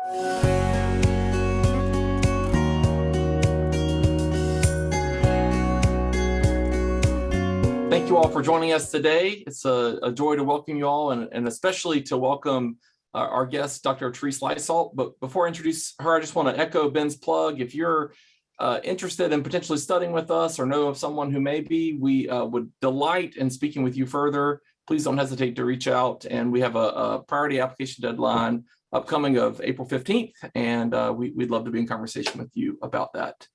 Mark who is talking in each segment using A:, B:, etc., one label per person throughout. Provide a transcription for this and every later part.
A: Thank you all for joining us today. It's a joy to welcome you all, and especially to welcome our guest, Dr. Therese Lysaught. But before I introduce her, I just want to echo Ben's plug. If you're interested in potentially studying with us or know of someone who may be, we would delight in speaking with you further. Please don't hesitate to reach out. And we have a priority application deadline upcoming of April 15th, and we'd love to be in conversation with you about that.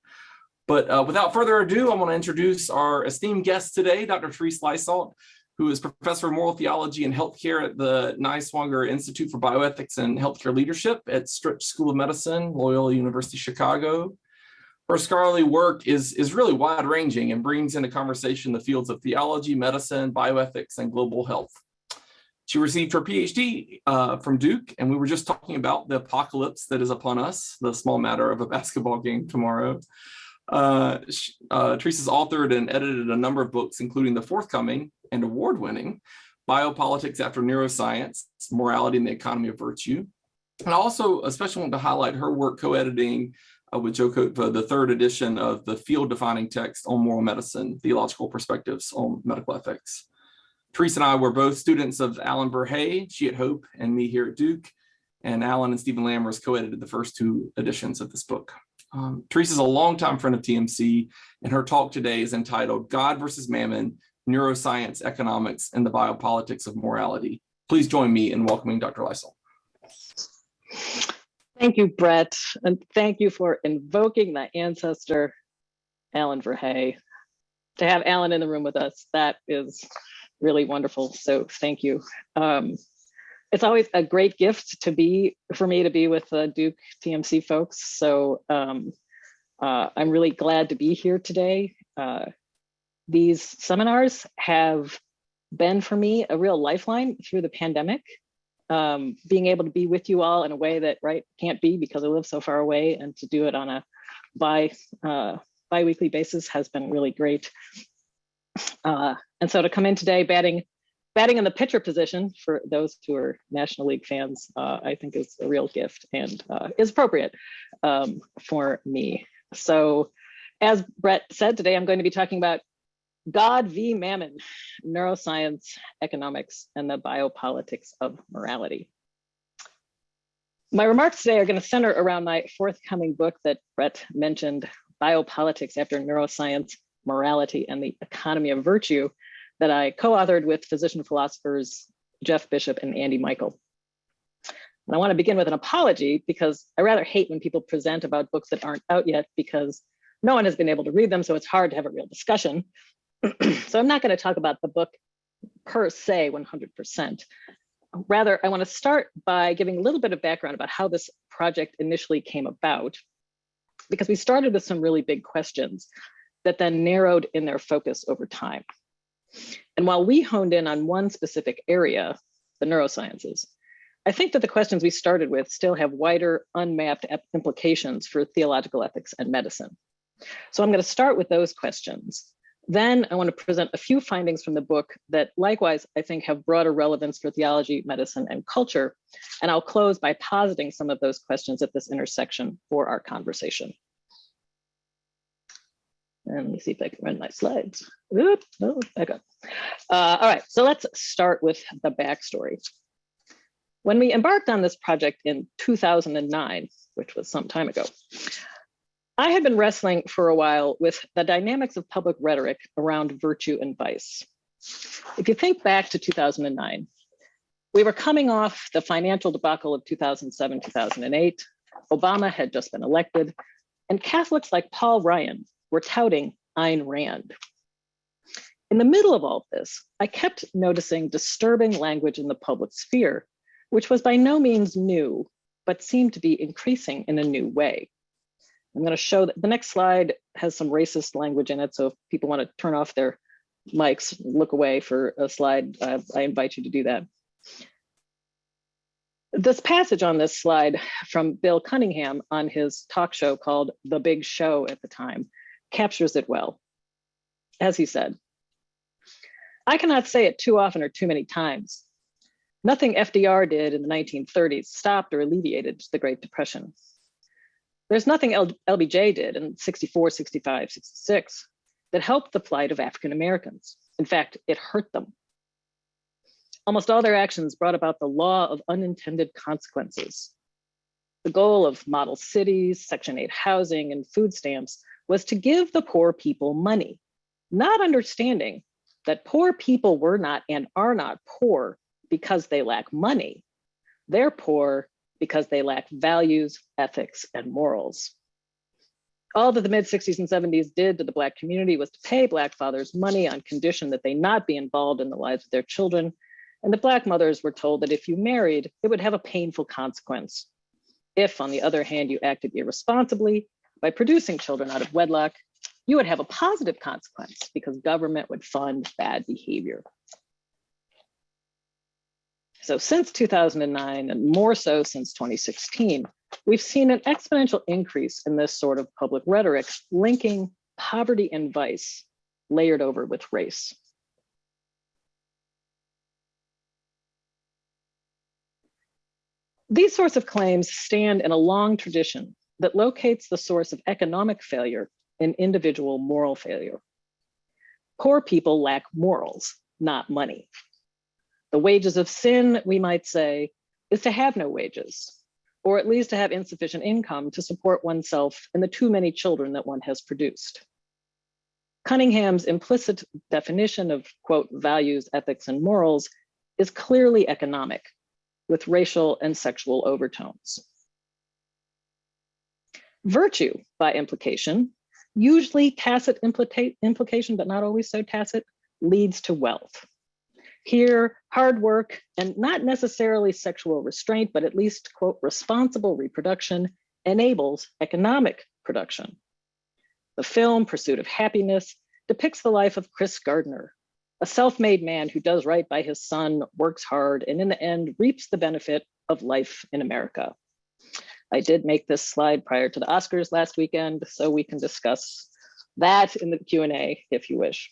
A: But without further ado, I want to introduce our esteemed guest today, Dr. Therese Lysaught, who is Professor of Moral Theology and Healthcare at the Neiswanger Institute for Bioethics and Healthcare Leadership at Stritch School of Medicine, Loyola University, Chicago. Her scholarly work is really wide-ranging and brings into conversation the fields of theology, medicine, bioethics, and global health. She received her PhD from Duke, and we were just talking about the apocalypse that is upon us, the small matter of a basketball game tomorrow. Therese has authored and edited a number of books, including the forthcoming and award-winning Biopolitics After Neuroscience, Morality and the Economy of Virtue. And I also especially want to highlight her work co-editing with Joe Kotva, the third edition of the field-defining text on moral medicine, Theological Perspectives on Medical Ethics. Therese and I were both students of Alan Verhey, she at Hope, and me here at Duke. And Alan and Stephen Lammers co-edited the first two editions of this book. Therese is a longtime friend of TMC, and her talk today is entitled God versus Mammon, Neuroscience, Economics, and the Biopolitics of Morality. Please join me in welcoming Dr. Lysaught.
B: Thank you, Brett, and thank you for invoking my ancestor, Alan Verhey. To have Alan in the room with us, that is really wonderful, so thank you. It's always a great gift for me to be with the Duke TMC folks. So I'm really glad to be here today. These seminars have been for me a real lifeline through the pandemic. Being able to be with you all in a way that can't be because I live so far away, and to do it on a bi-weekly basis has been really great. And so to come in today batting in the pitcher position for those who are National League fans, I think is a real gift and is appropriate for me. So as Brett said, today I'm going to be talking about God v. Mammon, Neuroscience, Economics, and the Biopolitics of Morality. My remarks today are going to center around my forthcoming book that Brett mentioned, Biopolitics After Neuroscience, Morality, and the Economy of Virtue, that I co-authored with physician philosophers Jeff Bishop and Andy Michael. And I want to begin with an apology, because I rather hate when people present about books that aren't out yet, because no one has been able to read them, so it's hard to have a real discussion. So I'm not going to talk about the book per se 100%. Rather, I want to start by giving a little bit of background about how this project initially came about, because we started with some really big questions that then narrowed in their focus over time. And while we honed in on one specific area, the neurosciences, I think that the questions we started with still have wider, unmapped implications for theological ethics and medicine. So I'm going to start with those questions. Then I want to present a few findings from the book that likewise I think have broader relevance for theology, medicine, and culture. And I'll close by positing some of those questions at this intersection for our conversation. And let me see if I can run my slides. Oop, no, back up. All right, so let's start with the backstory. When we embarked on this project in 2009, which was some time ago, I had been wrestling for a while with the dynamics of public rhetoric around virtue and vice. If you think back to 2009, we were coming off the financial debacle of 2007, 2008. Obama had just been elected, and Catholics like Paul Ryan were touting Ayn Rand. In the middle of all this, I kept noticing disturbing language in the public sphere, which was by no means new, but seemed to be increasing in a new way. I'm going to show that the next slide has some racist language in it, so if people want to turn off their mics, look away for a slide, I invite you to do that. This passage on this slide from Bill Cunningham on his talk show called The Big Show at the time captures it well. As he said, I cannot say it too often or too many times. Nothing FDR did in the 1930s stopped or alleviated the Great Depression. There's nothing LBJ did in 64, 65, 66 that helped the plight of African Americans. In fact, it hurt them. Almost all their actions brought about the law of unintended consequences. The goal of model cities, Section 8 housing, and food stamps was to give the poor people money, not understanding that poor people were not and are not poor because they lack money. They're poor because they lack values, ethics, and morals. All that the mid-60s and 70s did to the Black community was to pay Black fathers money on condition that they not be involved in the lives of their children. And the Black mothers were told that if you married, it would have a painful consequence. If, on the other hand, you acted irresponsibly by producing children out of wedlock, you would have a positive consequence because government would fund bad behavior. So since 2009, and more so since 2016, we've seen an exponential increase in this sort of public rhetoric linking poverty and vice layered over with race. These sorts of claims stand in a long tradition that locates the source of economic failure in individual moral failure. Poor people lack morals, not money. The wages of sin, we might say, is to have no wages, or at least to have insufficient income to support oneself and the too many children that one has produced. Cunningham's implicit definition of, quote, values, ethics, and morals is clearly economic, with racial and sexual overtones. Virtue, by implication, usually tacit implication, but not always so tacit, leads to wealth. Here, hard work and not necessarily sexual restraint, but at least, quote, responsible reproduction enables economic production. The film Pursuit of Happiness depicts the life of Chris Gardner, a self-made man who does right by his son, works hard, and in the end reaps the benefit of life in America. I did make this slide prior to the Oscars last weekend, so we can discuss that in the Q&A if you wish.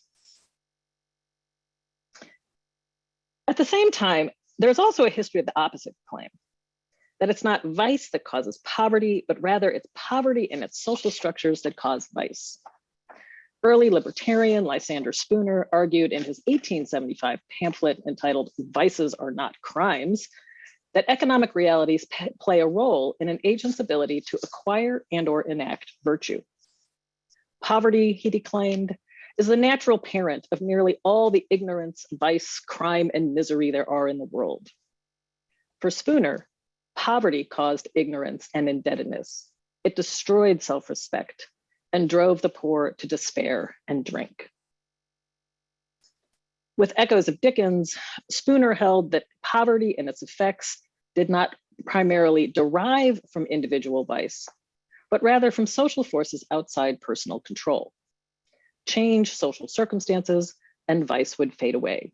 B: At the same time, there's also a history of the opposite claim, that it's not vice that causes poverty, but rather it's poverty and its social structures that cause vice. Early libertarian Lysander Spooner argued in his 1875 pamphlet entitled Vices Are Not Crimes, that economic realities play a role in an agent's ability to acquire and or enact virtue. Poverty, he declaimed, is the natural parent of nearly all the ignorance, vice, crime, and misery there are in the world. For Spooner, poverty caused ignorance and indebtedness. It destroyed self-respect and drove the poor to despair and drink. With echoes of Dickens, Spooner held that poverty and its effects did not primarily derive from individual vice, but rather from social forces outside personal control. Change social circumstances and vice would fade away.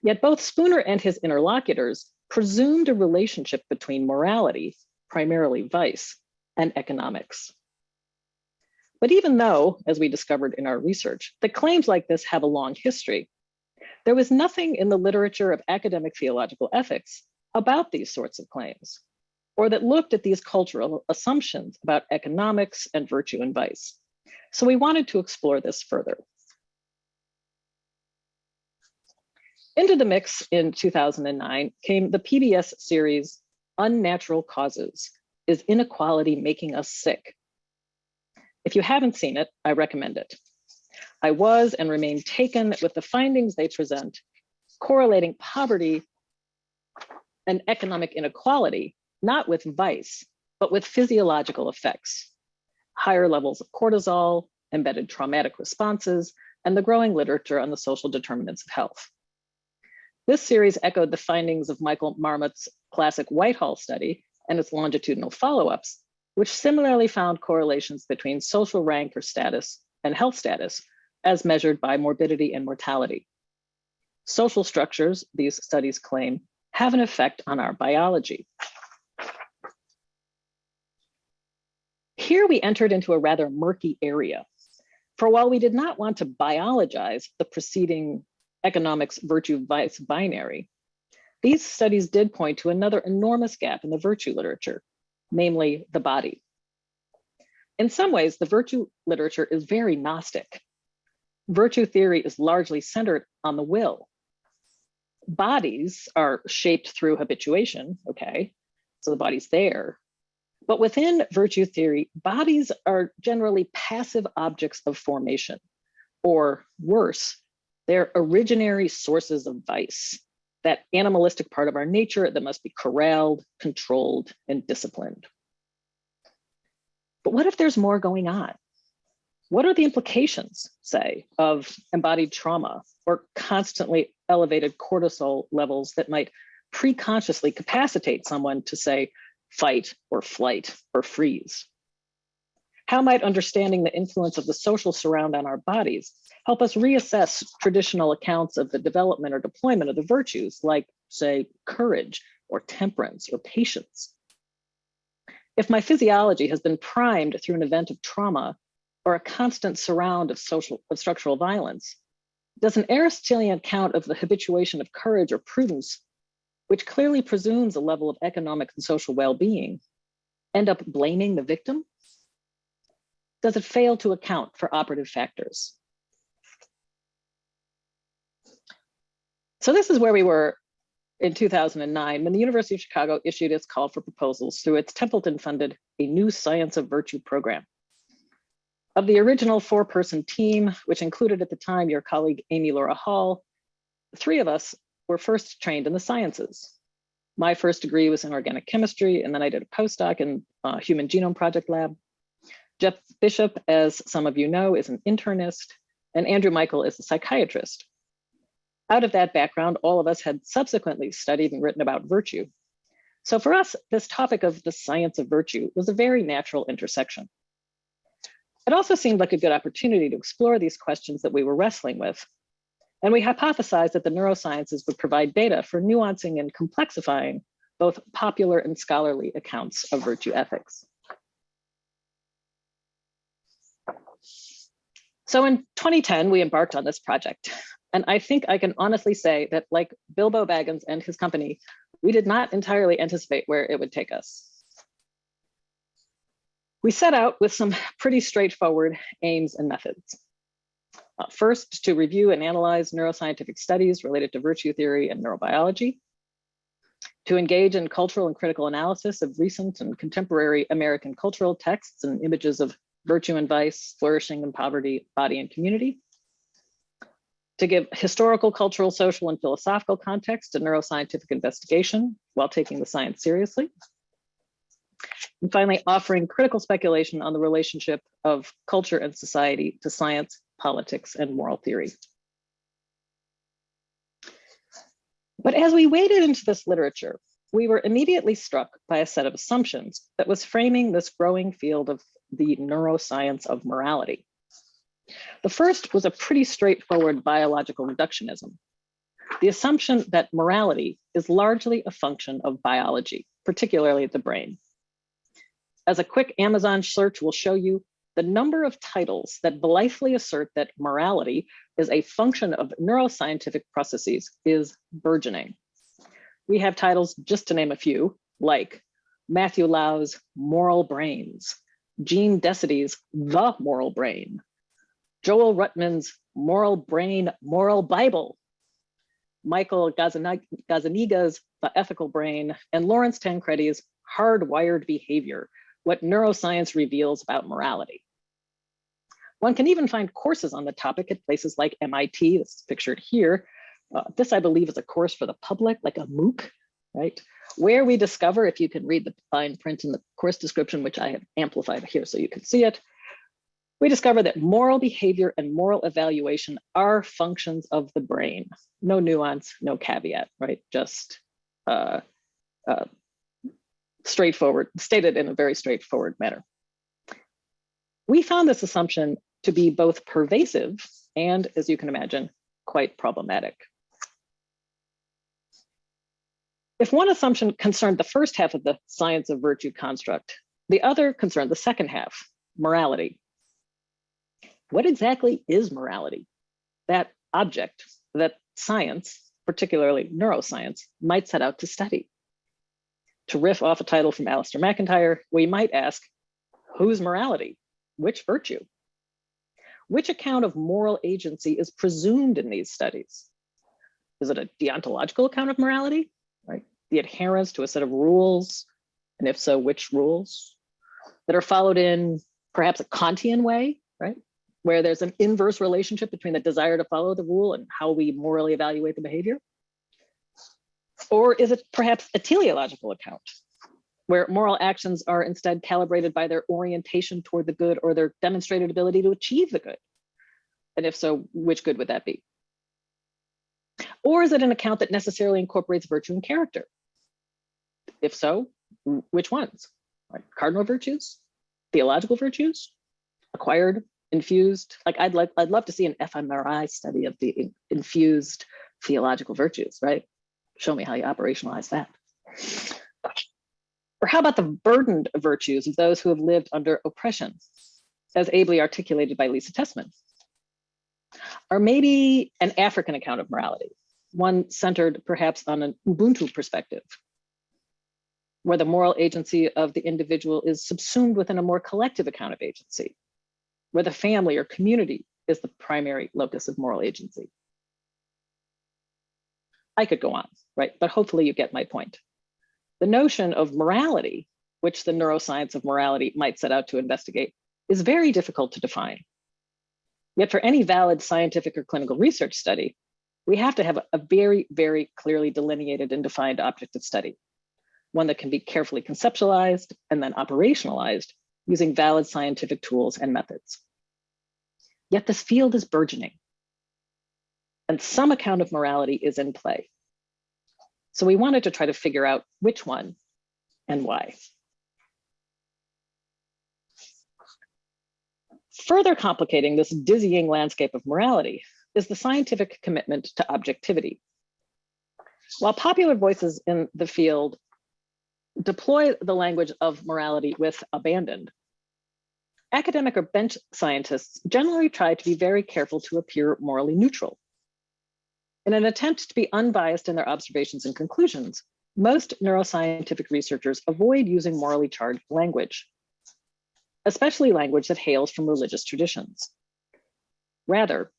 B: Yet both Spooner and his interlocutors presumed a relationship between morality, primarily vice, and economics. But even though, as we discovered in our research, that claims like this have a long history, there was nothing in the literature of academic theological ethics about these sorts of claims, or that looked at these cultural assumptions about economics and virtue and vice. So we wanted to explore this further. Into the mix in 2009 came the PBS series, Unnatural Causes, Is Inequality Making Us Sick? If you haven't seen it, I recommend it. I was and remain taken with the findings they present, correlating poverty and economic inequality, not with vice, but with physiological effects. Higher levels of cortisol, embedded traumatic responses, and the growing literature on the social determinants of health. This series echoed the findings of Michael Marmot's classic Whitehall study and its longitudinal follow-ups, which similarly found correlations between social rank or status and health status as measured by morbidity and mortality. Social structures, these studies claim, have an effect on our biology. Here we entered into a rather murky area. For while we did not want to biologize the preceding economics virtue vice binary, these studies did point to another enormous gap in the virtue literature, namely the body. In some ways, the virtue literature is very Gnostic. Virtue theory is largely centered on the will. Bodies are shaped through habituation, okay? So the body's there. But within virtue theory, bodies are generally passive objects of formation, or worse, they're originary sources of vice, that animalistic part of our nature that must be corralled, controlled, and disciplined. But what if there's more going on? What are the implications, say, of embodied trauma or constantly elevated cortisol levels that might pre-consciously capacitate someone to, say, fight or flight or freeze? How might understanding the influence of the social surround on our bodies help us reassess traditional accounts of the development or deployment of the virtues, like, say, courage or temperance or patience? If my physiology has been primed through an event of trauma or a constant surround of structural violence, does an Aristotelian account of the habituation of courage or prudence, which clearly presumes a level of economic and social well-being, end up blaming the victim? Does it fail to account for operative factors? So this is where we were in 2009 when the University of Chicago issued its call for proposals through its Templeton-funded A New Science of Virtue program. Of the original 4-person team, which included at the time your colleague Amy Laura Hall, 3 of us were first trained in the sciences. My first degree was in organic chemistry, and then I did a postdoc in Human Genome Project Lab. Jeff Bishop, as some of you know, is an internist, and Andrew Michael is a psychiatrist. Out of that background, all of us had subsequently studied and written about virtue. So for us, this topic of the science of virtue was a very natural intersection. It also seemed like a good opportunity to explore these questions that we were wrestling with. And we hypothesized that the neurosciences would provide data for nuancing and complexifying both popular and scholarly accounts of virtue ethics. So in 2010, we embarked on this project. And I think I can honestly say that, like Bilbo Baggins and his company, we did not entirely anticipate where it would take us. We set out with some pretty straightforward aims and methods. First, to review and analyze neuroscientific studies related to virtue theory and neurobiology, to engage in cultural and critical analysis of recent and contemporary American cultural texts and images of virtue and vice, flourishing and poverty, body and community, to give historical, cultural, social, and philosophical context to neuroscientific investigation while taking the science seriously. And finally, offering critical speculation on the relationship of culture and society to science, politics, and moral theory. But as we waded into this literature, we were immediately struck by a set of assumptions that was framing this growing field of the neuroscience of morality. The first was a pretty straightforward biological reductionism, the assumption that morality is largely a function of biology, particularly the brain. As a quick Amazon search will show you, the number of titles that blithely assert that morality is a function of neuroscientific processes is burgeoning. We have titles, just to name a few, like Matthew Lau's Moral Brains, Gene Decity's The Moral Brain, Joel Ruttman's Moral Brain, Moral Bible, Michael Gazzaniga's The Ethical Brain, and Lawrence Tancredi's Hardwired Behavior, What Neuroscience Reveals About Morality. One can even find courses on the topic at places like MIT, this is pictured here. This, I believe, is a course for the public, like a MOOC, right? Where we discover, if you can read the fine print in the course description, which I have amplified here so you can see it, we discover that moral behavior and moral evaluation are functions of the brain. No nuance, no caveat, right? Just straightforward, stated in a very straightforward manner. We found this assumption to be both pervasive and, as you can imagine, quite problematic. If one assumption concerned the first half of the science of virtue construct, the other concerned the second half, morality. What exactly is morality? That object that science, particularly neuroscience, might set out to study. To riff off a title from Alistair McIntyre, we might ask, whose morality? Which virtue? Which account of moral agency is presumed in these studies? Is it a deontological account of morality, right? The adherence to a set of rules, and if so, which rules? That are followed in perhaps a Kantian way, right? Where there's an inverse relationship between the desire to follow the rule and how we morally evaluate the behavior? Or is it perhaps a teleological account, where moral actions are instead calibrated by their orientation toward the good or their demonstrated ability to achieve the good? And if so, which good would that be? Or is it an account that necessarily incorporates virtue and character? If so, which ones? Right? Cardinal virtues, theological virtues, acquired, infused? Like I'd love to see an fMRI study of the infused theological virtues, right? Show me how you operationalize that. Or how about the burdened virtues of those who have lived under oppression, as ably articulated by Lisa Tessman? Or maybe an African account of morality, one centered perhaps on an Ubuntu perspective, where the moral agency of the individual is subsumed within a more collective account of agency, where the family or community is the primary locus of moral agency. I could go on, right? But hopefully you get my point. The notion of morality, which the neuroscience of morality might set out to investigate, is very difficult to define. Yet for any valid scientific or clinical research study, we have to have a very, very clearly delineated and defined object of study, one that can be carefully conceptualized and then operationalized using valid scientific tools and methods. Yet this field is burgeoning, and some account of morality is in play. So we wanted to try to figure out which one and why. Further complicating this dizzying landscape of morality is the scientific commitment to objectivity. While popular voices in the field deploy the language of morality with abandon, academic or bench scientists generally try to be very careful to appear morally neutral. In an attempt to be unbiased in their observations and conclusions, most neuroscientific researchers avoid using morally charged language, especially language that hails from religious traditions. Rather,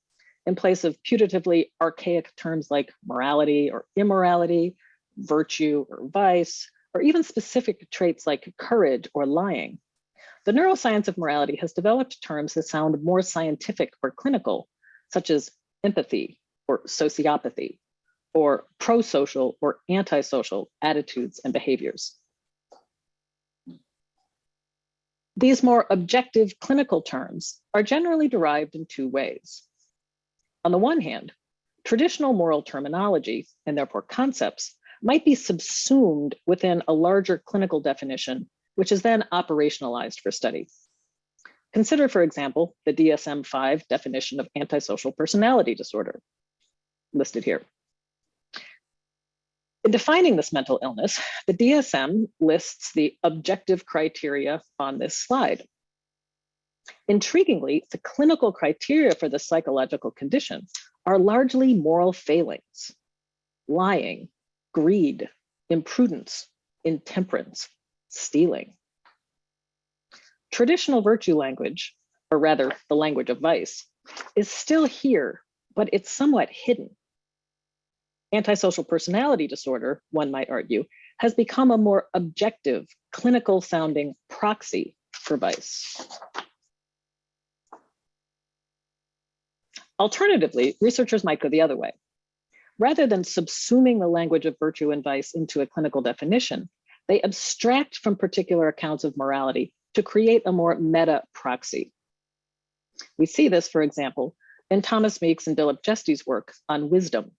B: in place of putatively archaic terms like morality or immorality, virtue or vice, or even specific traits like courage or lying, the neuroscience of morality has developed terms that sound more scientific or clinical, such as empathy or sociopathy, or prosocial or antisocial attitudes and behaviors. These more objective clinical terms are generally derived in two ways. On the one hand, traditional moral terminology, and therefore concepts, might be subsumed within a larger clinical definition, which is then operationalized for study. Consider, for example, the DSM-5 definition of antisocial personality disorder, listed here. In defining this mental illness, the DSM lists the objective criteria on this slide. Intriguingly, the clinical criteria for the psychological condition are largely moral failings: lying, greed, imprudence, intemperance, stealing. Traditional virtue language, or rather the language of vice, is still here, but it's somewhat hidden. Antisocial personality disorder, one might argue, has become a more objective, clinical sounding proxy for vice. Alternatively, researchers might go the other way. Rather than subsuming the language of virtue and vice into a clinical definition, they abstract from particular accounts of morality to create a more meta proxy. We see this, for example, in Thomas Meeks and Dilip Jesti's work on wisdom,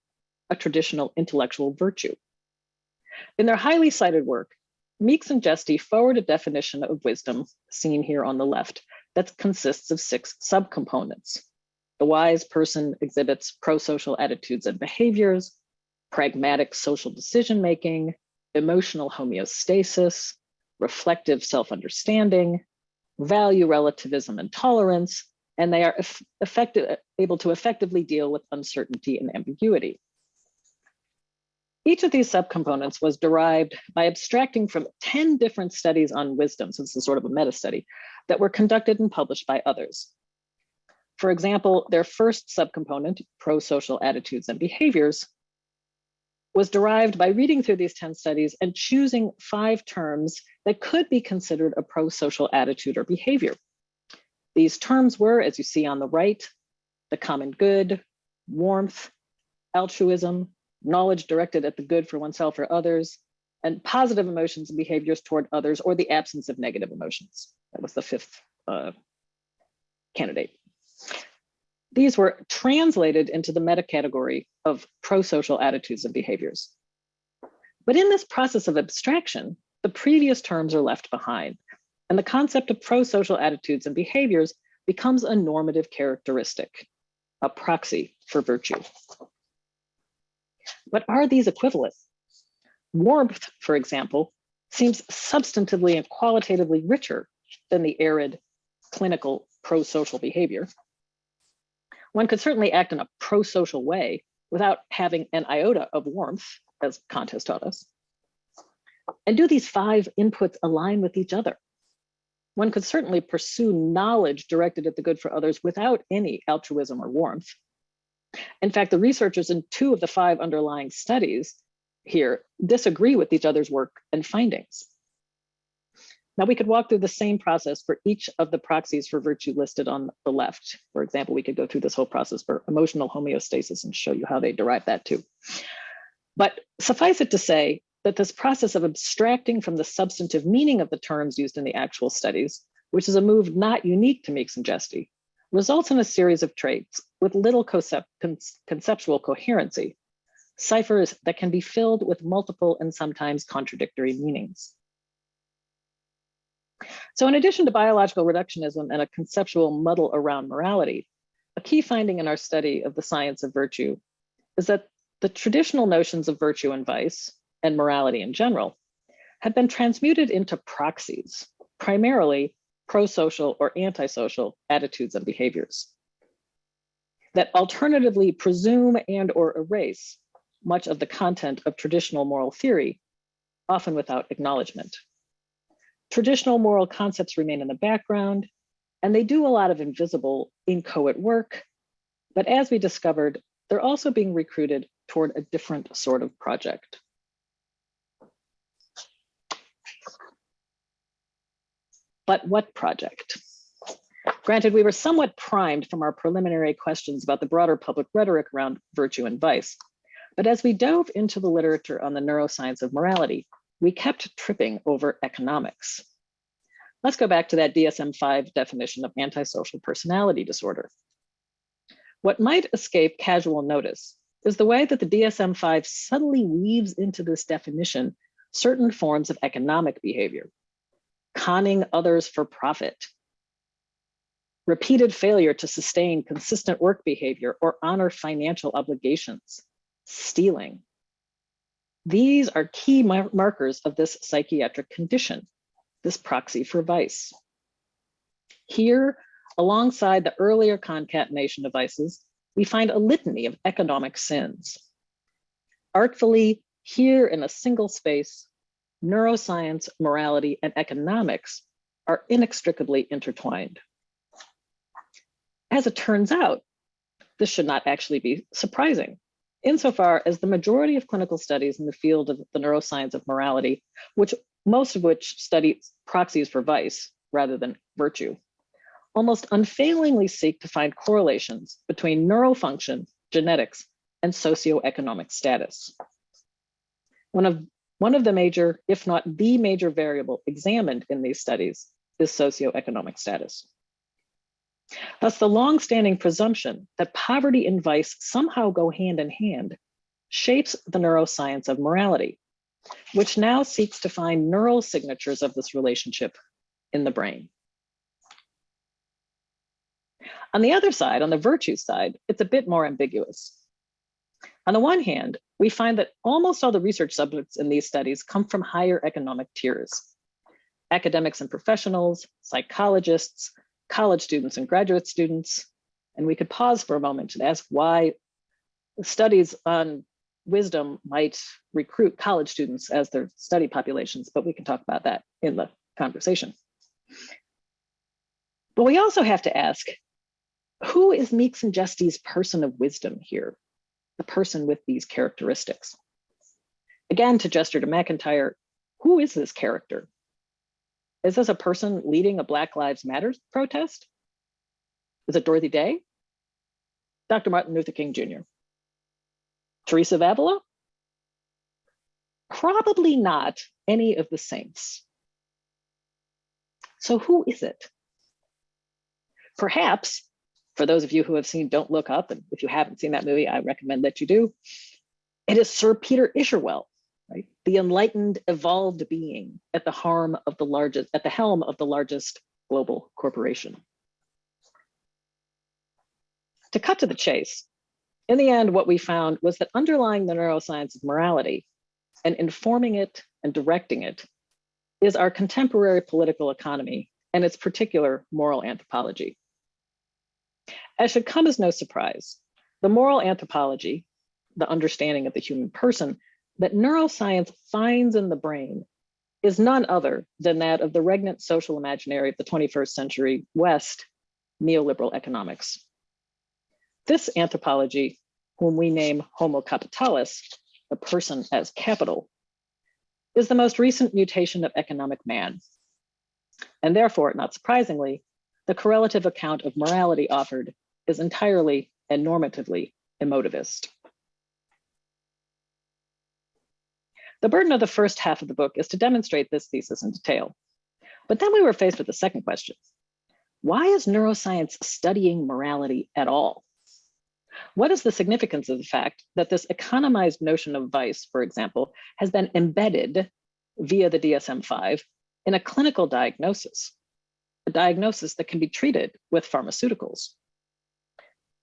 B: a traditional intellectual virtue. In their highly cited work, Meeks and Jesti forward a definition of wisdom, seen here on the left, that consists of 6 subcomponents. The wise person exhibits prosocial attitudes and behaviors, pragmatic social decision-making, emotional homeostasis, reflective self-understanding, value relativism and tolerance, and they are able to effectively deal with uncertainty and ambiguity. Each of these subcomponents was derived by abstracting from 10 different studies on wisdom, so this is sort of a meta-study, that were conducted and published by others. For example, their first subcomponent, pro-social attitudes and behaviors, was derived by reading through these 10 studies and choosing 5 terms that could be considered a pro-social attitude or behavior. These terms were, as you see on the right, the common good, warmth, altruism, knowledge directed at the good for oneself or others, and positive emotions and behaviors toward others, or the absence of negative emotions. That was the 5th candidate. These were translated into the meta-category of pro-social attitudes and behaviors. But in this process of abstraction, the previous terms are left behind, and the concept of pro-social attitudes and behaviors becomes a normative characteristic, a proxy for virtue. But are these equivalent? Warmth, for example, seems substantively and qualitatively richer than the arid, clinical pro-social behavior. One could certainly act in a pro-social way without having an iota of warmth, as Kant has taught us. And do these 5 inputs align with each other? One could certainly pursue knowledge directed at the good for others without any altruism or warmth. In fact, the researchers in 2 of the 5 underlying studies here disagree with each other's work and findings. Now, we could walk through the same process for each of the proxies for virtue listed on the left. For example, we could go through this whole process for emotional homeostasis and show you how they derive that too. But suffice it to say that this process of abstracting from the substantive meaning of the terms used in the actual studies, which is a move not unique to Meeks and Jesty, results in a series of traits with little conceptual coherency, ciphers that can be filled with multiple and sometimes contradictory meanings. So in addition to biological reductionism and a conceptual muddle around morality, a key finding in our study of the science of virtue is that the traditional notions of virtue and vice, and morality in general, have been transmuted into proxies, primarily pro-social or antisocial attitudes and behaviors, that alternatively presume and or erase much of the content of traditional moral theory, often without acknowledgement. Traditional moral concepts remain in the background, and they do a lot of invisible, inchoate work, but as we discovered, they're also being recruited toward a different sort of project. But what project? Granted, we were somewhat primed from our preliminary questions about the broader public rhetoric around virtue and vice, but as we dove into the literature on the neuroscience of morality, we kept tripping over economics. Let's go back to that DSM-5 definition of antisocial personality disorder. What might escape casual notice is the way that the DSM-5 subtly weaves into this definition certain forms of economic behavior, conning others for profit, repeated failure to sustain consistent work behavior or honor financial obligations, stealing. These are key markers of this psychiatric condition, this proxy for vice. Here, alongside the earlier concatenation of vices, we find a litany of economic sins. Artfully, here in a single space, neuroscience, morality, and economics are inextricably intertwined. As it turns out, this should not actually be surprising, insofar as the majority of clinical studies in the field of the neuroscience of morality, most of which study proxies for vice rather than virtue, almost unfailingly seek to find correlations between neurofunction, genetics, and socioeconomic status. One of the major, if not the major variable examined in these studies is socioeconomic status. Thus, the longstanding presumption that poverty and vice somehow go hand in hand shapes the neuroscience of morality, which now seeks to find neural signatures of this relationship in the brain. On the other side, on the virtue side, it's a bit more ambiguous. On the one hand, we find that almost all the research subjects in these studies come from higher economic tiers. Academics and professionals, psychologists, college students and graduate students. And we could pause for a moment and ask why studies on wisdom might recruit college students as their study populations, but we can talk about that in the conversation. But we also have to ask, who is Meeks and Justy's person of wisdom here? The person with these characteristics. Again, to Jester to McIntyre, who is this character? Is this a person leading a Black Lives Matter protest? Is it Dorothy Day? Dr. Martin Luther King Jr.? Teresa of Avila? Probably not any of the saints. So who is it? Perhaps, for those of you who have seen Don't Look Up, and if you haven't seen that movie, I recommend that you do, it is Sir Peter Isherwell, right? The enlightened, evolved being at the helm of the largest global corporation. To cut to the chase, in the end, what we found was that underlying the neuroscience of morality and informing it and directing it is our contemporary political economy and its particular moral anthropology. As should come as no surprise, the moral anthropology, the understanding of the human person that neuroscience finds in the brain, is none other than that of the regnant social imaginary of the 21st century West, neoliberal economics. This anthropology, whom we name Homo Capitalis, the person as capital, is the most recent mutation of economic man. And therefore, not surprisingly, the correlative account of morality offered is entirely and normatively emotivist. The burden of the first half of the book is to demonstrate this thesis in detail. But then we were faced with the second question. Why is neuroscience studying morality at all? What is the significance of the fact that this economized notion of vice, for example, has been embedded via the DSM-5 in a clinical diagnosis, a diagnosis that can be treated with pharmaceuticals?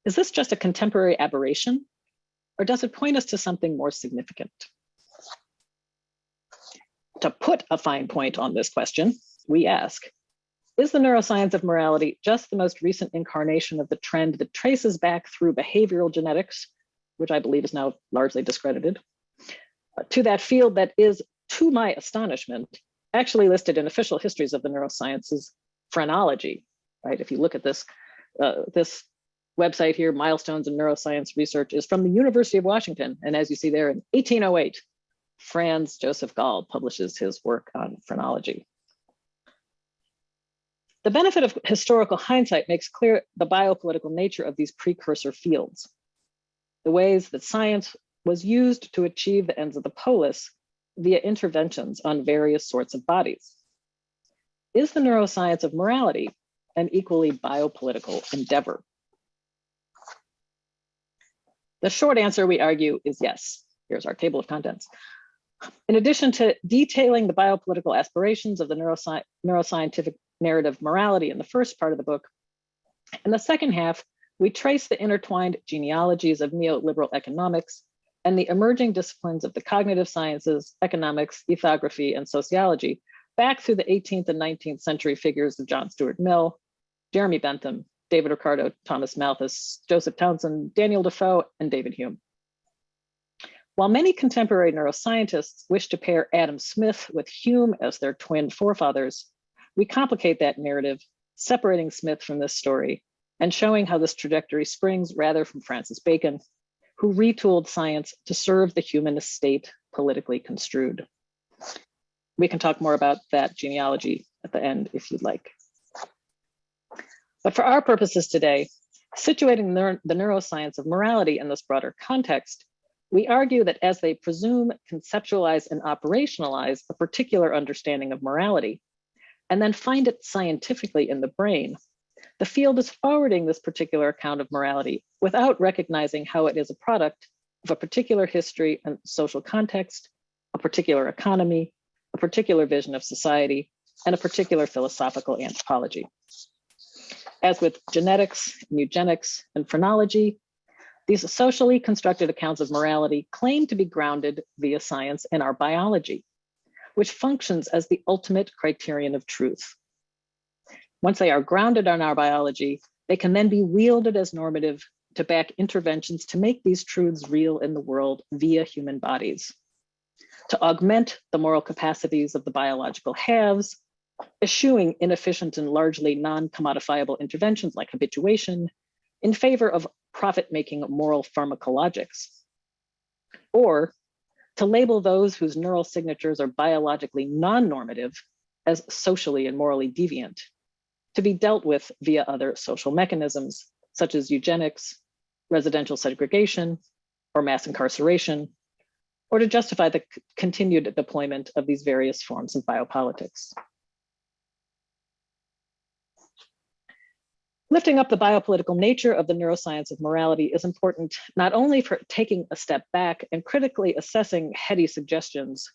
B: Is this just a contemporary aberration, or does it point us to something more significant? To put a fine point on this question, we ask, is the neuroscience of morality just the most recent incarnation of the trend that traces back through behavioral genetics, which I believe is now largely discredited, to that field that is, to my astonishment, actually listed in official histories of the neurosciences, phrenology, right? If you look at this, this website here, Milestones in Neuroscience Research, is from the University of Washington. And as you see there, in 1808, Franz Joseph Gall publishes his work on phrenology. The benefit of historical hindsight makes clear the biopolitical nature of these precursor fields, the ways that science was used to achieve the ends of the polis via interventions on various sorts of bodies. Is the neuroscience of morality an equally biopolitical endeavor? The short answer, we argue, is yes. Here's our table of contents. In addition to detailing the biopolitical aspirations of the neuroscientific narrative morality in the first part of the book, in the second half, we trace the intertwined genealogies of neoliberal economics and the emerging disciplines of the cognitive sciences, economics, ethnography, and sociology back through the 18th and 19th century figures of John Stuart Mill, Jeremy Bentham, David Ricardo, Thomas Malthus, Joseph Townsend, Daniel Defoe, and David Hume. While many contemporary neuroscientists wish to pair Adam Smith with Hume as their twin forefathers, we complicate that narrative, separating Smith from this story and showing how this trajectory springs rather from Francis Bacon, who retooled science to serve the humanist state politically construed. We can talk more about that genealogy at the end if you'd like. But for our purposes today, situating the neuroscience of morality in this broader context, we argue that as they presume, conceptualize, and operationalize a particular understanding of morality, and then find it scientifically in the brain, the field is forwarding this particular account of morality without recognizing how it is a product of a particular history and social context, a particular economy, a particular vision of society, and a particular philosophical anthropology. As with genetics, eugenics, and phrenology, these socially constructed accounts of morality claim to be grounded via science in our biology, which functions as the ultimate criterion of truth. Once they are grounded on our biology, they can then be wielded as normative to back interventions to make these truths real in the world via human bodies, to augment the moral capacities of the biological halves, eschewing inefficient and largely non-commodifiable interventions like habituation in favor of profit-making moral pharmacologics, or to label those whose neural signatures are biologically non-normative as socially and morally deviant, to be dealt with via other social mechanisms, such as eugenics, residential segregation, or mass incarceration, or to justify the continued deployment of these various forms of biopolitics. Lifting up the biopolitical nature of the neuroscience of morality is important not only for taking a step back and critically assessing heady suggestions,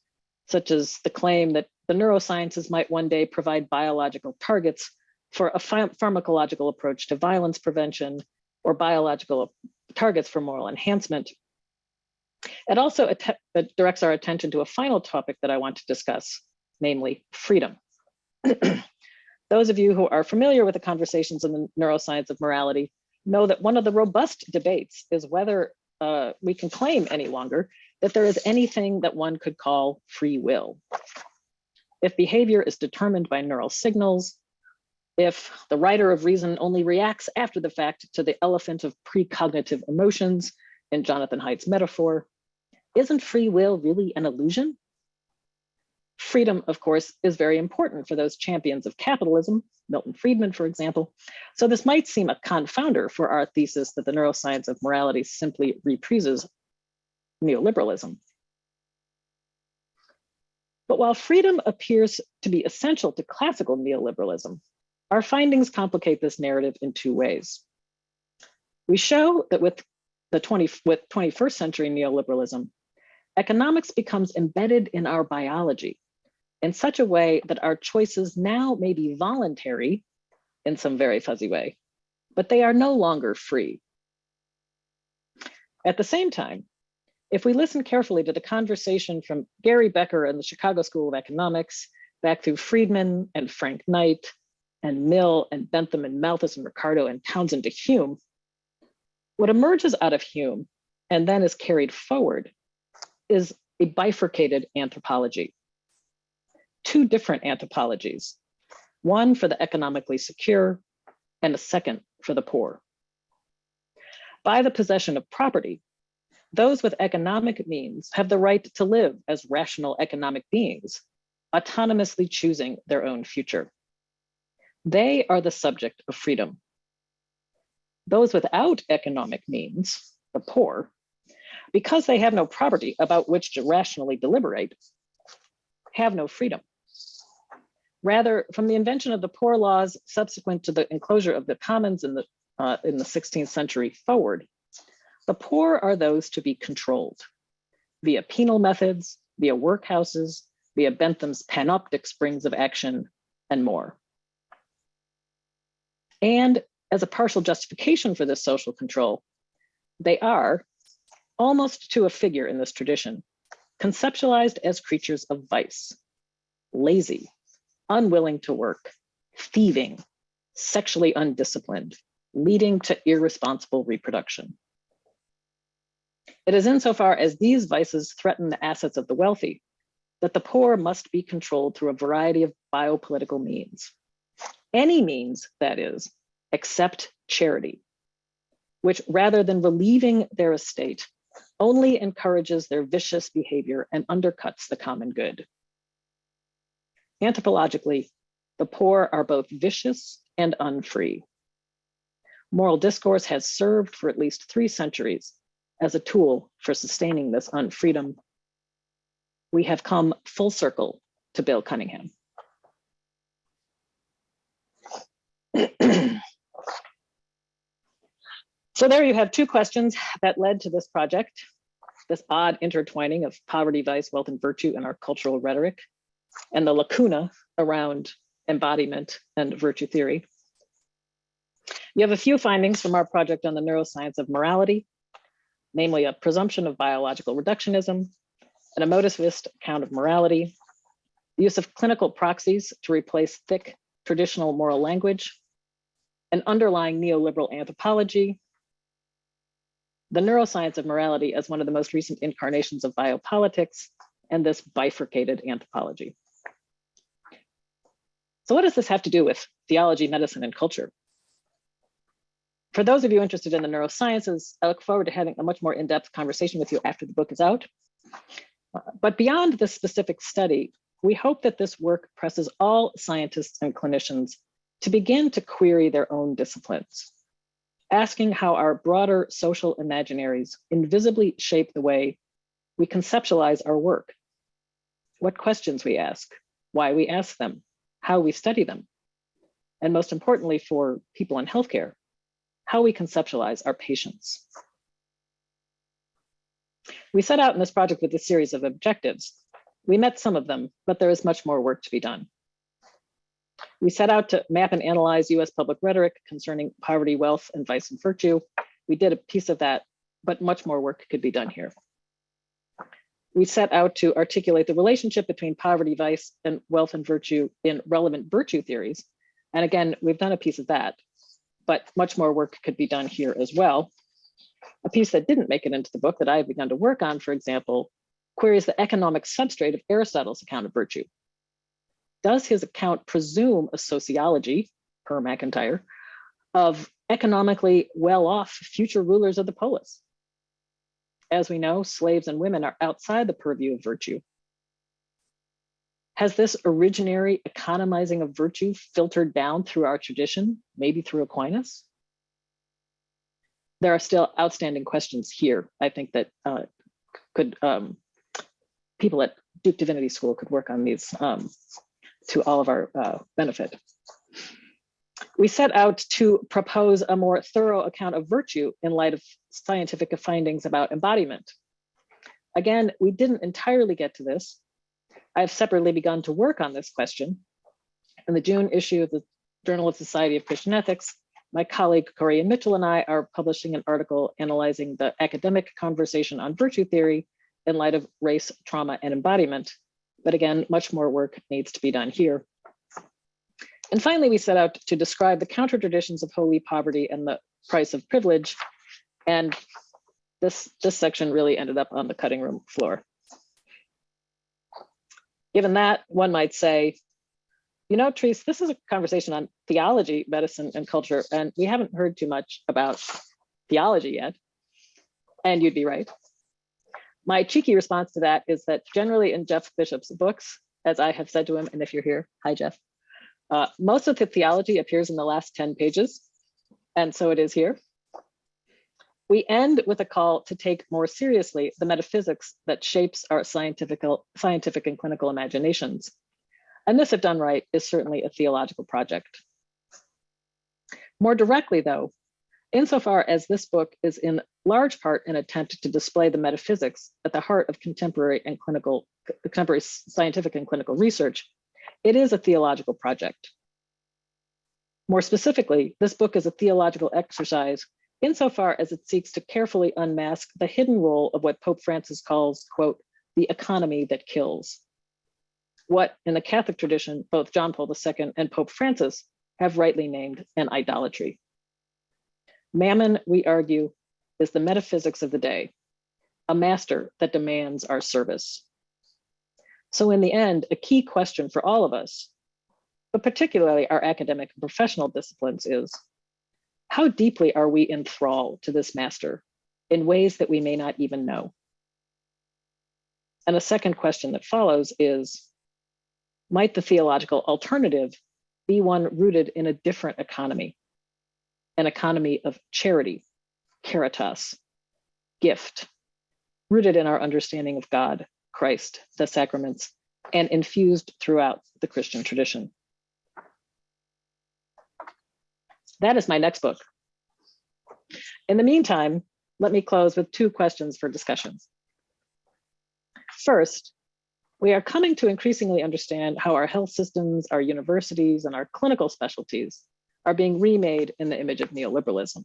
B: such as the claim that the neurosciences might one day provide biological targets for a pharmacological approach to violence prevention or biological targets for moral enhancement. It also directs our attention to a final topic that I want to discuss, namely freedom. Those of you who are familiar with the conversations in the neuroscience of morality know that one of the robust debates is whether we can claim any longer that there is anything that one could call free will. If behavior is determined by neural signals, if the writer of reason only reacts after the fact to the elephant of precognitive emotions in Jonathan Haidt's metaphor, isn't free will really an illusion? Freedom, of course, is very important for those champions of capitalism, Milton Friedman, for example. So this might seem a confounder for our thesis that the neuroscience of morality simply reprises neoliberalism. But while freedom appears to be essential to classical neoliberalism, our findings complicate this narrative in two ways. We show that with 21st century neoliberalism, economics becomes embedded in our biology in such a way that our choices now may be voluntary in some very fuzzy way, but they are no longer free. At the same time, if we listen carefully to the conversation from Gary Becker and the Chicago School of Economics, back through Friedman and Frank Knight and Mill and Bentham and Malthus and Ricardo and Townsend to Hume, what emerges out of Hume and then is carried forward is a bifurcated anthropology. Two different anthropologies, one for the economically secure and a second for the poor. By the possession of property, those with economic means have the right to live as rational economic beings, autonomously choosing their own future. They are the subject of freedom. Those without economic means, the poor, because they have no property about which to rationally deliberate, have no freedom. Rather, from the invention of the poor laws subsequent to the enclosure of the commons in the 16th century forward, the poor are those to be controlled via penal methods, via workhouses, via Bentham's panoptic springs of action, and more. And as a partial justification for this social control, they are, almost to a figure in this tradition, conceptualized as creatures of vice, lazy, unwilling to work, thieving, sexually undisciplined, leading to irresponsible reproduction. It is insofar as these vices threaten the assets of the wealthy that the poor must be controlled through a variety of biopolitical means. Any means, that is, except charity, which rather than relieving their estate, only encourages their vicious behavior and undercuts the common good. Anthropologically, the poor are both vicious and unfree. Moral discourse has served for at least 3 centuries as a tool for sustaining this unfreedom. We have come full circle to Bill Cunningham. So there you have 2 questions that led to this project, this odd intertwining of poverty, vice, wealth, and virtue in our cultural rhetoric, and the lacuna around embodiment and virtue theory. You have a few findings from our project on the neuroscience of morality, namely a presumption of biological reductionism, an emotivist account of morality, the use of clinical proxies to replace thick traditional moral language, an underlying neoliberal anthropology, the neuroscience of morality as one of the most recent incarnations of biopolitics and this bifurcated anthropology. So what does this have to do with theology, medicine, and culture? For those of you interested in the neurosciences, I look forward to having a much more in-depth conversation with you after the book is out. But beyond this specific study, we hope that this work presses all scientists and clinicians to begin to query their own disciplines, asking how our broader social imaginaries invisibly shape the way we conceptualize our work, what questions we ask, why we ask them, how we study them, and most importantly for people in healthcare, how we conceptualize our patients. We set out in this project with a series of objectives. We met some of them, but there is much more work to be done. We set out to map and analyze US public rhetoric concerning poverty, wealth, and vice and virtue. We did a piece of that, but much more work could be done here. We set out to articulate the relationship between poverty, vice, and wealth and virtue in relevant virtue theories. And again, we've done a piece of that, but much more work could be done here as well. A piece that didn't make it into the book that I have begun to work on, for example, queries the economic substrate of Aristotle's account of virtue. Does his account presume a sociology, per McIntyre, of economically well-off future rulers of the polis? As we know, slaves and women are outside the purview of virtue. Has this originary economizing of virtue filtered down through our tradition, maybe through Aquinas? There are still outstanding questions here. I think that people at Duke Divinity School could work on these to all of our benefit. We set out to propose a more thorough account of virtue in light of scientific findings about embodiment. Again, we didn't entirely get to this. I've separately begun to work on this question. In the June issue of the Journal of Society of Christian Ethics, my colleague Corey Mitchell and I are publishing an article analyzing the academic conversation on virtue theory in light of race, trauma, and embodiment. But again, much more work needs to be done here. And finally, we set out to describe the counter traditions of holy poverty and the price of privilege. And this section really ended up on the cutting room floor. Given that, one might say, you know, Therese, this is a conversation on theology, medicine, and culture, and we haven't heard too much about theology yet. And you'd be right. My cheeky response to that is that generally in Jeff Bishop's books, as I have said to him, and if you're here, hi, Jeff, most of the theology appears in the last 10 pages, and so it is here. We end with a call to take more seriously the metaphysics that shapes our scientific and clinical imaginations. And this, if done right, is certainly a theological project. More directly, though, insofar as this book is in large part an attempt to display the metaphysics at the heart of contemporary scientific and clinical research, it is a theological project. More specifically, this book is a theological exercise insofar as it seeks to carefully unmask the hidden role of what Pope Francis calls, quote, the economy that kills. What in the Catholic tradition, both John Paul II and Pope Francis have rightly named an idolatry. Mammon, we argue, is the metaphysics of the day, a master that demands our service. So in the end, a key question for all of us, but particularly our academic and professional disciplines is, how deeply are we enthralled to this master in ways that we may not even know? And a second question that follows is, might the theological alternative be one rooted in a different economy, an economy of charity, caritas, gift, rooted in our understanding of God, Christ, the sacraments, and infused throughout the Christian tradition? That is my next book. In the meantime, let me close with two questions for discussion. First, we are coming to increasingly understand how our health systems, our universities, and our clinical specialties are being remade in the image of neoliberalism.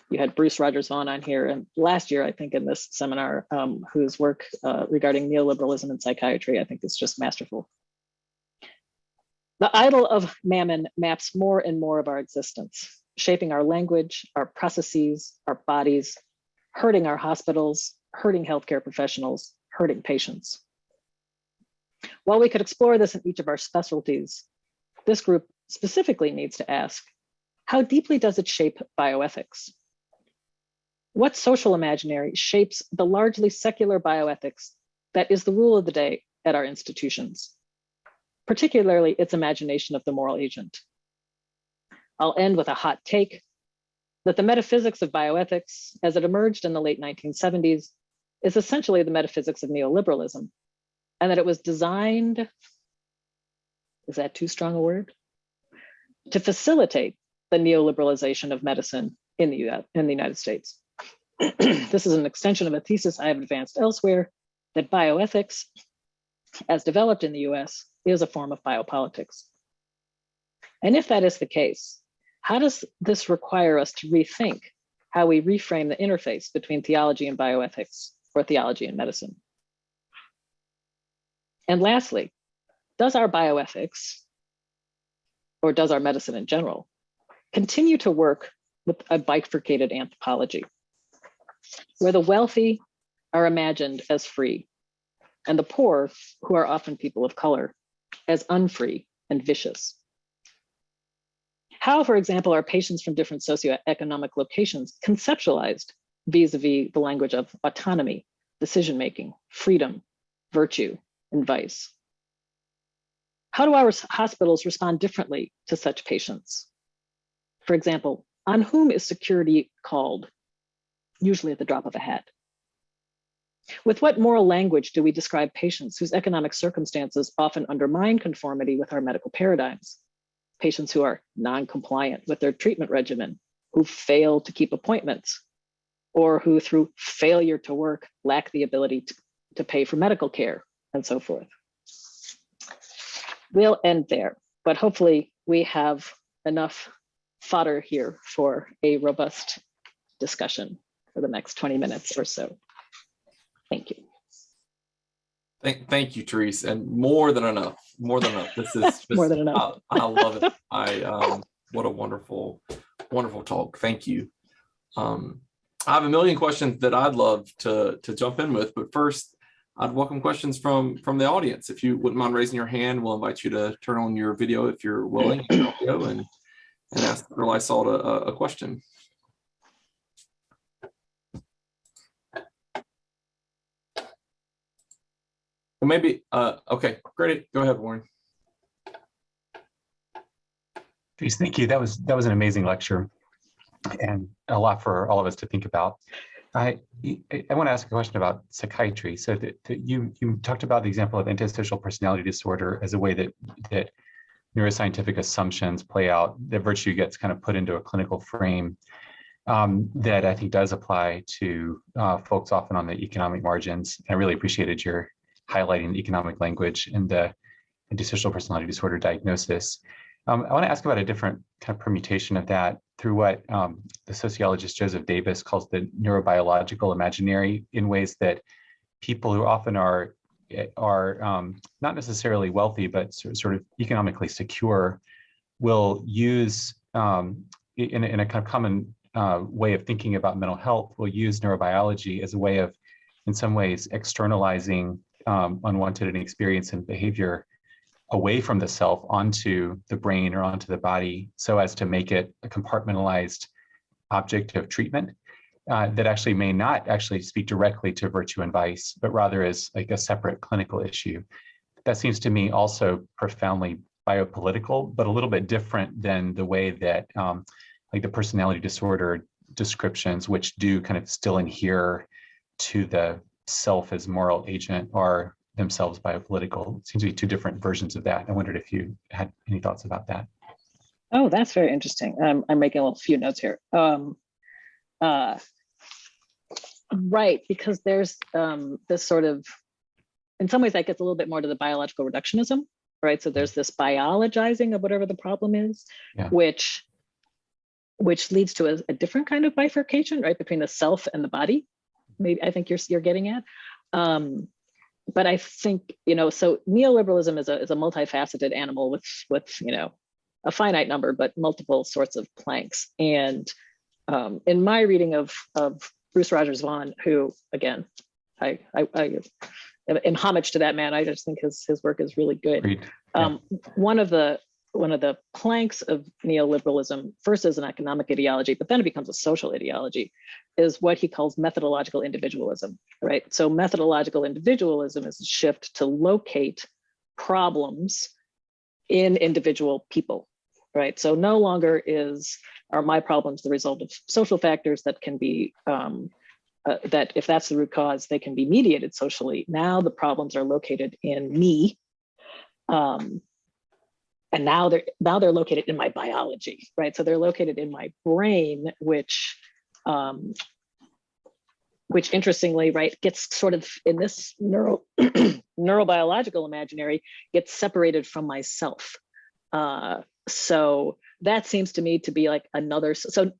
B: You had Bruce Rogers Vaughan on here, and last year, I think in this seminar, whose work regarding neoliberalism and psychiatry, I think is just masterful. The idol of Mammon maps more and more of our existence, shaping our language, our processes, our bodies, hurting our hospitals, hurting healthcare professionals, hurting patients. While we could explore this in each of our specialties, this group specifically needs to ask, how deeply does it shape bioethics? What social imaginary shapes the largely secular bioethics that is the rule of the day at our institutions, particularly its imagination of the moral agent? I'll end with a hot take that the metaphysics of bioethics, as it emerged in the late 1970s, is essentially the metaphysics of neoliberalism, and that it was designed, is that too strong a word? To facilitate the neoliberalization of medicine in the United States. This is an extension of a thesis I have advanced elsewhere, that bioethics, as developed in the US, is a form of biopolitics. And if that is the case, how does this require us to rethink how we reframe the interface between theology and bioethics, or theology and medicine? And lastly, does our bioethics, or does our medicine in general, continue to work with a bifurcated anthropology, where the wealthy are imagined as free, and the poor, who are often people of color, as unfree and vicious? How, for example, are patients from different socioeconomic locations conceptualized vis-a-vis the language of autonomy, decision-making, freedom, virtue, and vice? How do our hospitals respond differently to such patients? For example, on whom is security called? Usually at the drop of a hat. With what moral language do we describe patients whose economic circumstances often undermine conformity with our medical paradigms? Patients who are non-compliant with their treatment regimen, who fail to keep appointments, or who through failure to work lack the ability to pay for medical care, and so forth. We'll end there, but hopefully we have enough fodder here for a robust discussion for the next 20 minutes or so. Thank you.
A: Thank you, Therese, and more than enough. More than enough. This is just,
B: more than enough.
A: I love it. What a wonderful, wonderful talk. Thank you. I have a million questions that I'd love to jump in with, but first, I'd welcome questions from the audience. If you wouldn't mind raising your hand, we'll invite you to turn on your video if you're willing, and ask Dr. Lysaught a question. Well, maybe, okay, great. Go ahead, Warren.
C: Please, thank you. That was an amazing lecture and a lot for all of us to think about. I want to ask a question about psychiatry. So you talked about the example of antisocial personality disorder as a way that neuroscientific assumptions play out, that virtue gets kind of put into a clinical frame that I think does apply to folks often on the economic margins. I really appreciated your highlighting the economic language in the antisocial personality disorder diagnosis. I want to ask about a different kind of permutation of that through what the sociologist Joseph Davis calls the neurobiological imaginary, in ways that people who often are not necessarily wealthy, but sort of economically secure, will use in a kind of common way of thinking about mental health, will use neurobiology as a way of, in some ways, externalizing unwanted experience and behavior away from the self onto the brain or onto the body, so as to make it a compartmentalized object of treatment that actually may not actually speak directly to virtue and vice, but rather as like a separate clinical issue. That seems to me also profoundly biopolitical, but a little bit different than the way that like the personality disorder descriptions, which do kind of still adhere to the self as moral agent, are themselves biopolitical. It seems to be two different versions of that. I wondered if you had any thoughts about that.
B: Oh, that's very interesting. I'm making a few notes here. Right, because there's this sort of, in some ways that gets a little bit more to the biological reductionism, right? So there's this biologizing of whatever the problem is, yeah, which leads to a different kind of bifurcation, right, between the self and the body. Maybe I think you're getting at. But I think, so neoliberalism is a multifaceted animal with a finite number, but multiple sorts of planks. And in my reading of Bruce Rogers Vaughan, who, again, I in homage to that man, I just think his work is really good.
C: Great. Yeah.
B: One of the planks of neoliberalism, first as an economic ideology, but then it becomes a social ideology, is what he calls methodological individualism, right? So methodological individualism is a shift to locate problems in individual people, right? So no longer are my problems the result of social factors that can be, that if that's the root cause, they can be mediated socially. Now the problems are located in me, and now they're located in my biology, right? So they're located in my brain, which interestingly, right, gets sort of in this neurobiological imaginary, gets separated from myself. So that seems to me to be like another. So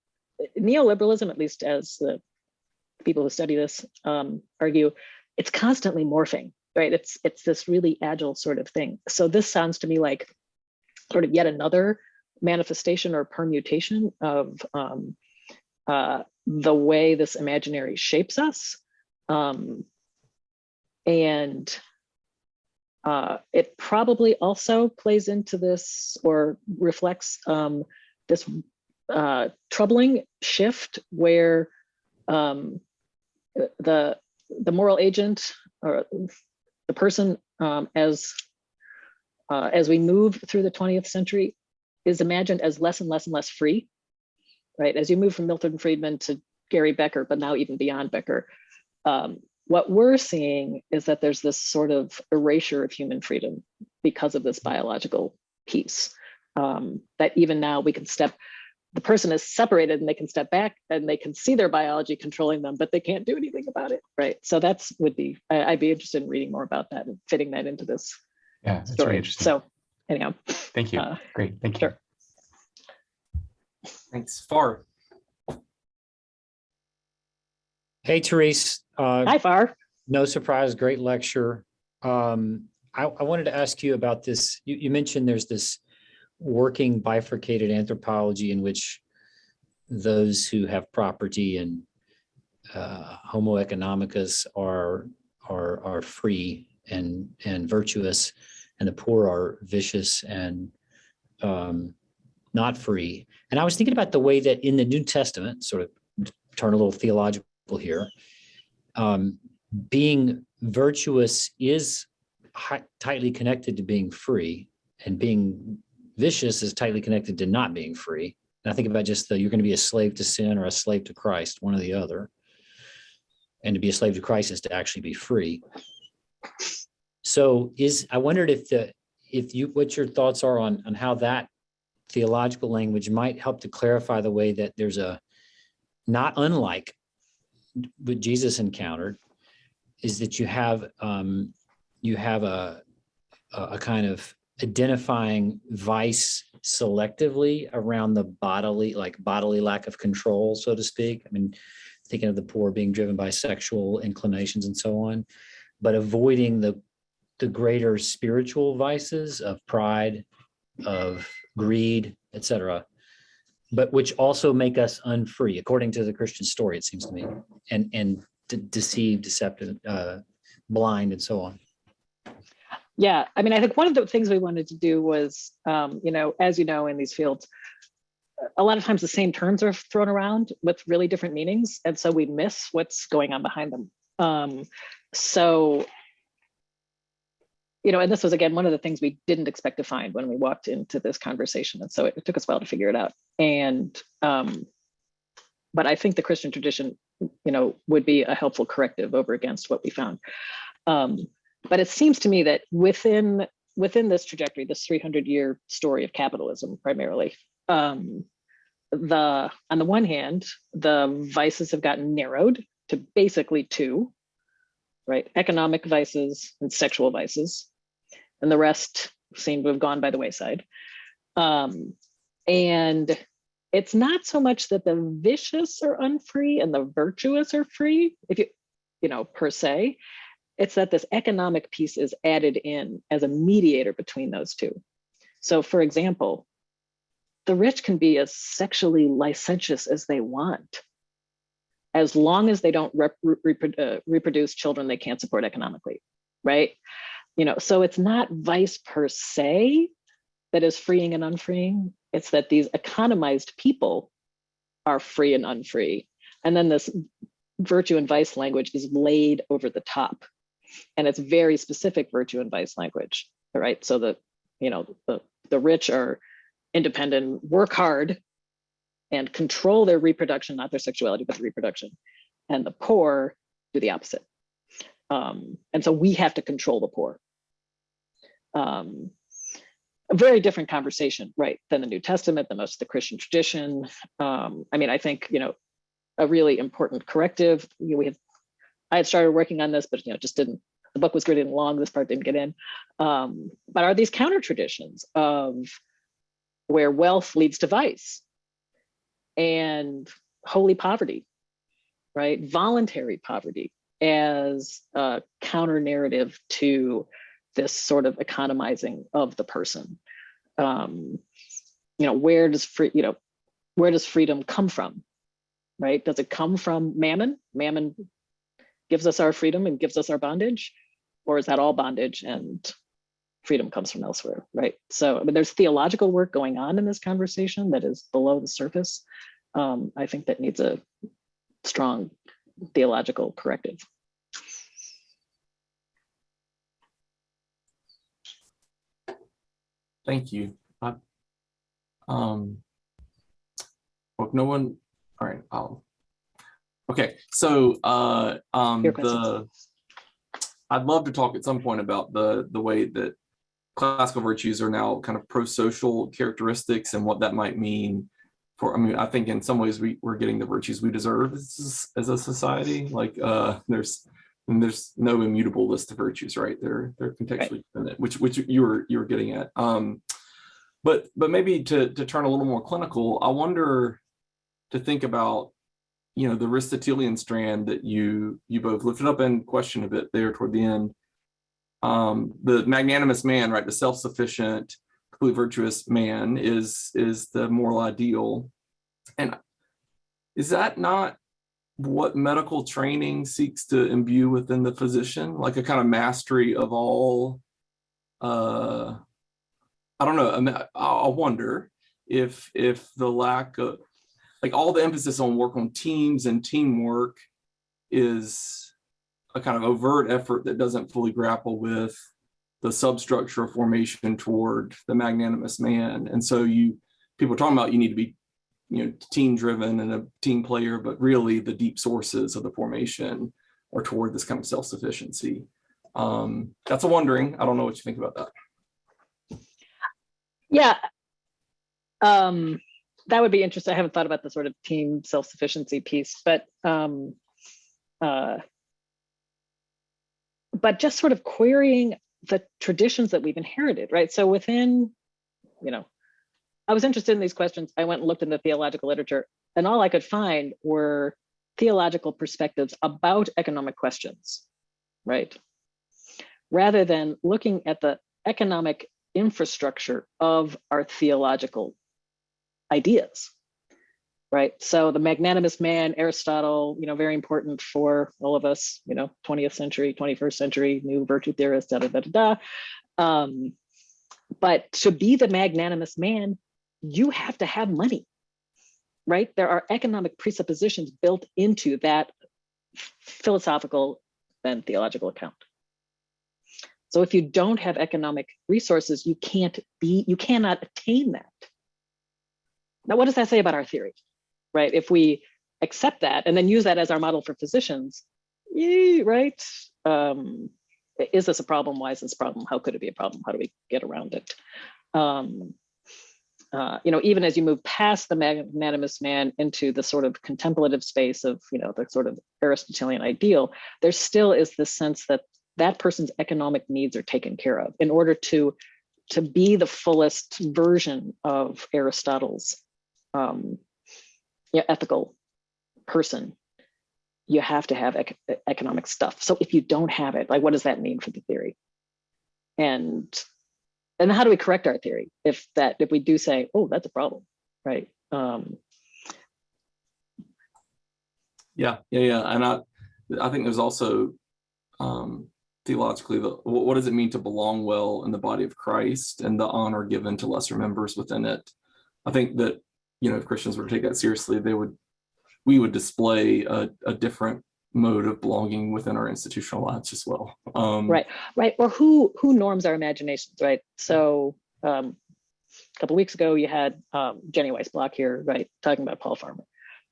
B: neoliberalism, at least as the people who study this argue, it's constantly morphing, right? It's this really agile sort of thing. So this sounds to me like sort of yet another manifestation or permutation of the way this imaginary shapes us. And it probably also plays into this or reflects this troubling shift where the moral agent or the person as we move through the 20th century is imagined as less and less and less free, right? As you move from Milton Friedman to Gary Becker, but now even beyond Becker, what we're seeing is that there's this sort of erasure of human freedom because of this biological piece, that even now we can the person is separated and they can step back and they can see their biology controlling them, but they can't do anything about it, right? So I'd be interested in reading more about that and fitting that into this
C: That's
B: story.
C: really interesting.
B: So anyhow.
C: Thank you. Great. Thank you.
B: Sure.
A: Thanks. Far.
D: Hey, Therese.
B: Hi, Far.
D: No surprise, great lecture. I wanted to ask you about this. You mentioned there's this working bifurcated anthropology in which those who have property and homo economicus are free and virtuous, and the poor are vicious and not free. And I was thinking about the way that in the New Testament, sort of turn a little theological here, being virtuous is tightly connected to being free, and being vicious is tightly connected to not being free. And I think about just you're going to be a slave to sin or a slave to Christ, one or the other. And to be a slave to Christ is to actually be free. So I wondered what your thoughts are on how that theological language might help to clarify the way that there's not unlike what Jesus encountered, is that you have a kind of identifying vice selectively around the bodily lack of control, so to speak. I mean, thinking of the poor being driven by sexual inclinations and so on, but avoiding the greater spiritual vices of pride, of greed, etc., but which also make us unfree, according to the Christian story, it seems to me, and deceived, deceptive, blind, and so on.
B: Yeah, I mean, I think one of the things we wanted to do was, as you know, in these fields, a lot of times the same terms are thrown around with really different meanings, and so we miss what's going on behind them. And this was, again, one of the things we didn't expect to find when we walked into this conversation. And so it took us a while to figure it out. And, but I think the Christian tradition, would be a helpful corrective over against what we found. But it seems to me that within this trajectory, this 300-year story of capitalism, primarily, on the one hand, the vices have gotten narrowed to basically two, right? Economic vices and sexual vices. And the rest seem to have gone by the wayside. And it's not so much that the vicious are unfree and the virtuous are free, per se. It's that this economic piece is added in as a mediator between those two. So, for example, the rich can be as sexually licentious as they want. as long as they don't reproduce children they can't support economically, right? So it's not vice per se that is freeing and unfreeing. It's that these economized people are free and unfree. And then this virtue and vice language is laid over the top. And it's very specific virtue and vice language, right? So the rich are independent, work hard, and control their reproduction, not their sexuality, but the reproduction. And the poor do the opposite. And so we have to control the poor. A very different conversation, right, than the New Testament, than most of the Christian tradition. I think, a really important corrective. I had started working on this, but just didn't. The book was getting long. This part didn't get in. But are these counter traditions of where wealth leads to vice and holy poverty, right? Voluntary poverty as a counter narrative to this sort of economizing of the person. Where does freedom come from, right? Does it come from Mammon? Mammon gives us our freedom and gives us our bondage, or is that all bondage and freedom comes from elsewhere, right? So there's theological work going on in this conversation that is below the surface. I think that needs a strong theological corrective.
A: Thank you. Well, if no one, all right, okay. So I'd love to talk at some point about the way that classical virtues are now kind of pro-social characteristics and what that might mean for, I think in some ways we're getting the virtues we deserve as a society. Like there's no immutable list of virtues, right? They're contextually dependent, which you were getting at. But maybe to turn a little more clinical, I wonder to think about, the Aristotelian strand that you both lifted up and questioned a bit there toward the end. The magnanimous man, right? The self-sufficient, completely virtuous man is the moral ideal. And is that not what medical training seeks to imbue within the physician, like a kind of mastery of all? I don't know. I wonder if the lack of, like, all the emphasis on work on teams and teamwork is a kind of overt effort that doesn't fully grapple with the substructure of formation toward the magnanimous man. And so people are talking about you need to be, team driven and a team player, but really the deep sources of the formation are toward this kind of self-sufficiency. That's a wondering. I don't know what you think about that.
B: Yeah, that would be interesting. I haven't thought about the sort of team self-sufficiency piece, but just sort of querying the traditions that we've inherited, right? So within, I was interested in these questions. I went and looked in the theological literature, and all I could find were theological perspectives about economic questions, right? Rather than looking at the economic infrastructure of our theological ideas, right? So the magnanimous man, Aristotle, very important for all of us, 20th century, 21st century, new virtue theorists, but to be the magnanimous man, you have to have money, right? There are economic presuppositions built into that philosophical and theological account. So if you don't have economic resources, you cannot attain that. Now, what does that say about our theory, right? If we accept that and then use that as our model for physicians, right? Is this a problem? Why is this a problem? How could it be a problem? How do we get around it? Even as you move past the magnanimous man into the sort of contemplative space of, the sort of Aristotelian ideal, there still is this sense that that person's economic needs are taken care of in order to be the fullest version of Aristotle's ethical person. You have to have economic stuff. So if you don't have it, like, what does that mean for the theory? And how do we correct our theory if we do say, oh, that's a problem, right?
A: Yeah. And I think there's also theologically, what does it mean to belong well in the body of Christ and the honor given to lesser members within it? I think that, if Christians were to take that seriously, we would display a different mode of belonging within our institutional lives as well.
B: Right. Or who norms our imaginations, right? So a couple of weeks ago, you had Jenny Weissblock here, right, talking about Paul Farmer,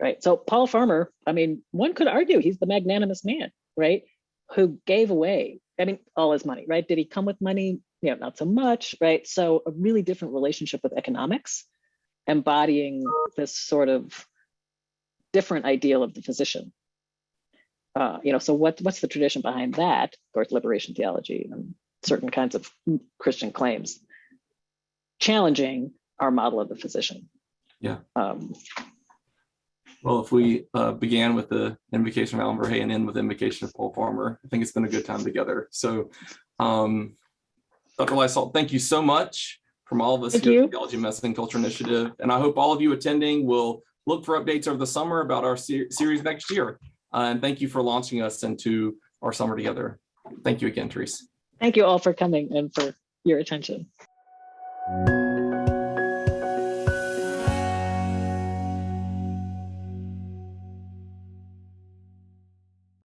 B: right? So Paul Farmer, one could argue he's the magnanimous man, right, who gave away, all his money, right? Did he come with money? Not so much, right? So a really different relationship with economics, embodying this sort of different ideal of the physician. So what's the tradition behind that? Of course, liberation theology and certain kinds of Christian claims challenging our model of the physician.
A: Yeah. Well, if we began with the invocation of Alan Verhey and end with the invocation of Paul Farmer, I think it's been a good time together. So, Dr. Lysaught, thank you so much from all of us here at the Theology, Medicine, and Culture Initiative. And I hope all of you attending will look for updates over the summer about our series next year. And thank you for launching us into our summer together. Thank you again, Therese.
B: Thank you all for coming and for your attention.